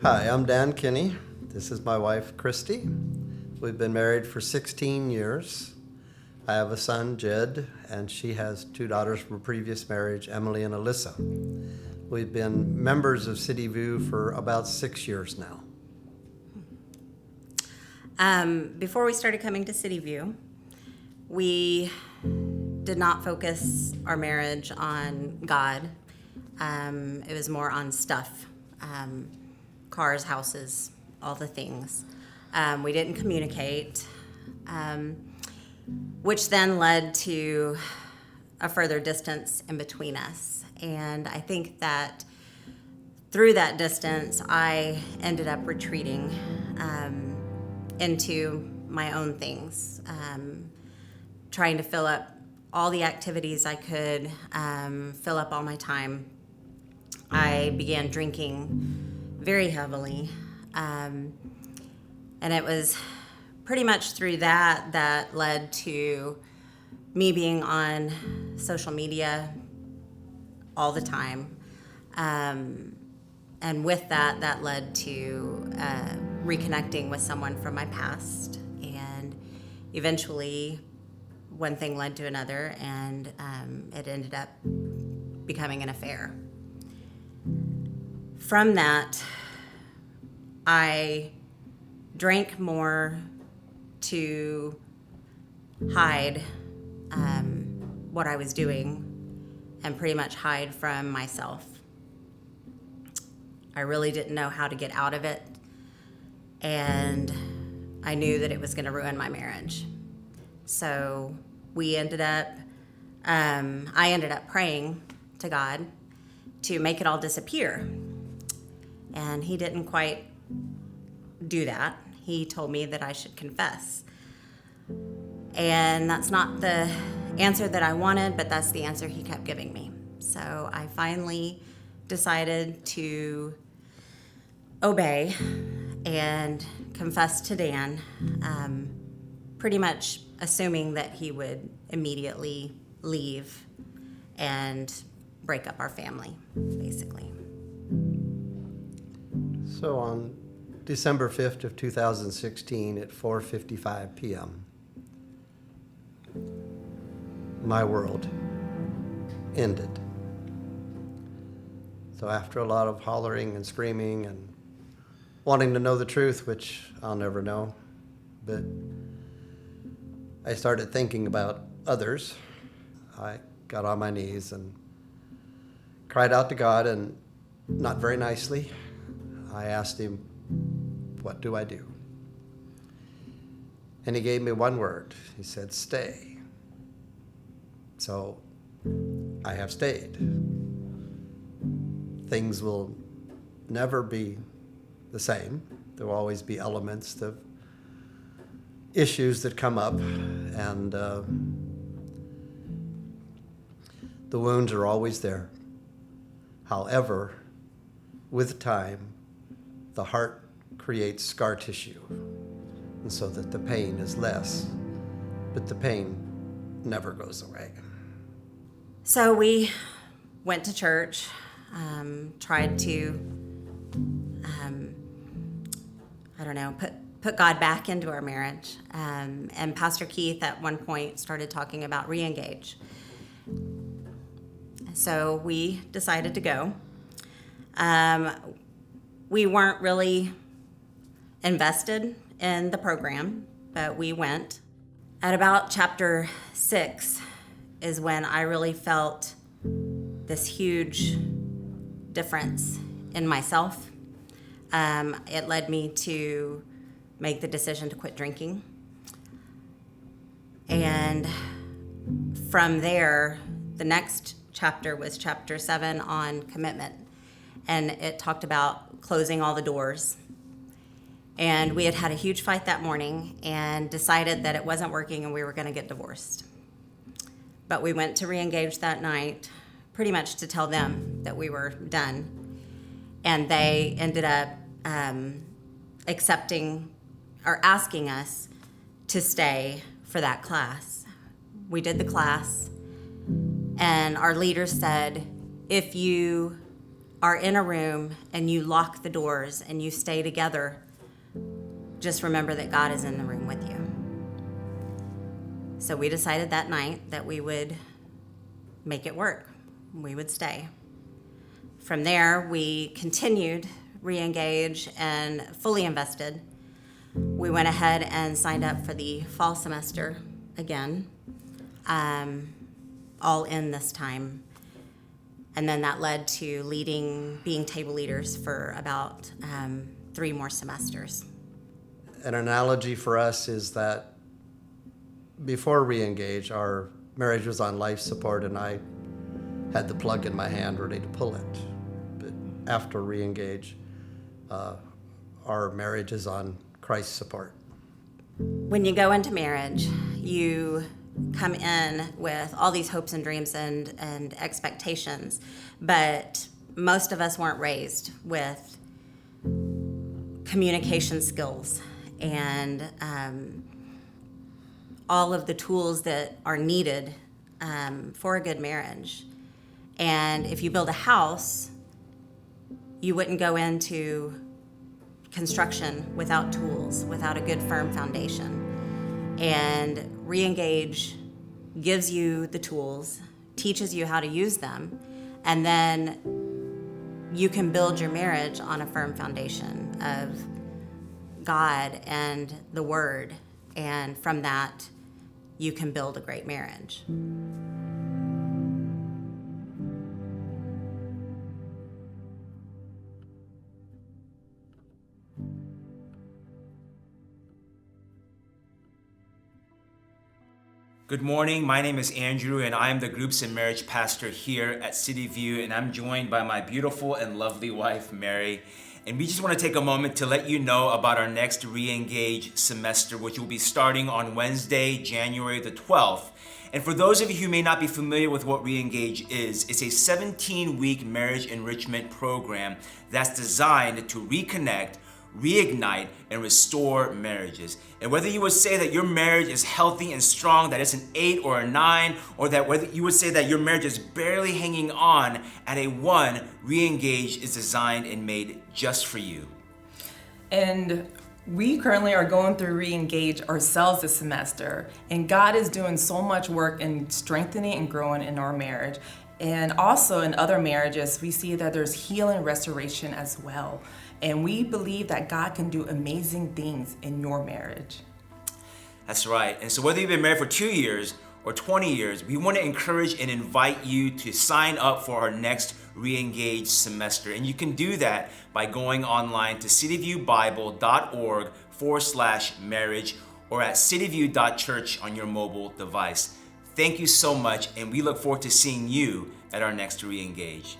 Hi, I'm Dan Kinney. This is my wife, Khristie. We've been married for 16 years. I have a son, Jed, and she has two daughters from a previous marriage, Emily and Alyssa. We've been members of City View for about 6 years now. Before we started coming to City View, we did not focus our marriage on God. It was more on stuff, cars, houses, all the things. We didn't communicate, which then led to a further distance in between us. And I think that through that distance, I ended up retreating into my own things, trying to fill up all the activities I could, fill up all my time. I began drinking very heavily, and it was pretty much through that led to me being on social media all the time. And with that led to reconnecting with someone from my past. And eventually, one thing led to another, and it ended up becoming an affair. From that, I drank more to hide what I was doing and pretty much hide from myself. I really didn't know how to get out of it, and I knew that it was going to ruin my marriage. So I ended up praying to God to make it all disappear. And he didn't quite do that. He told me that I should confess. And that's not the answer that I wanted, but that's the answer he kept giving me. So I finally decided to obey and confess to Dan, pretty much assuming that he would immediately leave and break up our family, basically. So on December 5th of 2016 at 4:55 p.m., my world ended. So after a lot of hollering and screaming and wanting to know the truth, which I'll never know, but I started thinking about others. I got on my knees and cried out to God, and not very nicely, I asked him, "What do I do?" And he gave me one word. He said, "Stay." So I have stayed. Things will never be the same. There will always be elements of issues that come up, and the wounds are always there. However, with time, the heart creates scar tissue, and so that the pain is less, but the pain never goes away. So we went to church, tried to, put God back into our marriage. And Pastor Keith at one point started talking about re-engage. So we decided to go. We weren't really invested in the program, but we went. At about chapter 6 is when I really felt this huge difference in myself. It led me to make the decision to quit drinking. And from there, the next chapter was chapter 7 on commitment. And it talked about closing all the doors. And we had a huge fight that morning and decided that it wasn't working and we were going to get divorced. But we went to re-engage that night pretty much to tell them that we were done. And they ended up accepting or asking us to stay for that class. We did the class, and our leader said, if you are in a room and you lock the doors and you stay together, just remember that God is in the room with you. So we decided that night that we would make it work. We would stay. From there, we continued, re-engage, and fully invested. We went ahead and signed up for the fall semester again, all in this time. And then that led to being table leaders for about 3 more semesters. An analogy for us is that before re-engage, our marriage was on life support and I had the plug in my hand ready to pull it. But after re-engage, our marriage is on Christ's support. When you go into marriage, you come in with all these hopes and dreams and expectations, but most of us weren't raised with communication skills and all of the tools that are needed for a good marriage. And if you build a house, you wouldn't go into construction without tools, without a good firm foundation. And re-engage gives you the tools, teaches you how to use them, and then you can build your marriage on a firm foundation of God and the Word. And from that, you can build a great marriage. Good morning, my name is Andrew and I am the Groups and Marriage Pastor here at City View, and I'm joined by my beautiful and lovely wife, Mary. And we just want to take a moment to let you know about our next Re-Engage semester, which will be starting on Wednesday, January the 12th. And for those of you who may not be familiar with what Re-Engage is, it's a 17-week marriage enrichment program that's designed to reconnect, reignite, and restore marriages. And whether you would say that your marriage is healthy and strong, that it's an 8 or a 9, or that whether you would say that your marriage is barely hanging on at a 1, Re-Engage is designed and made just for you. And we currently are going through Re-Engage ourselves this semester, and God is doing so much work in strengthening and growing in our marriage. And also in other marriages, we see that there's healing and restoration as well. And we believe that God can do amazing things in your marriage. That's right. And so whether you've been married for 2 years or 20 years, we want to encourage and invite you to sign up for our next Re-Engage semester. And you can do that by going online to cityviewbible.org/marriage or at cityview.church on your mobile device. Thank you so much, and we look forward to seeing you at our next Re-Engage.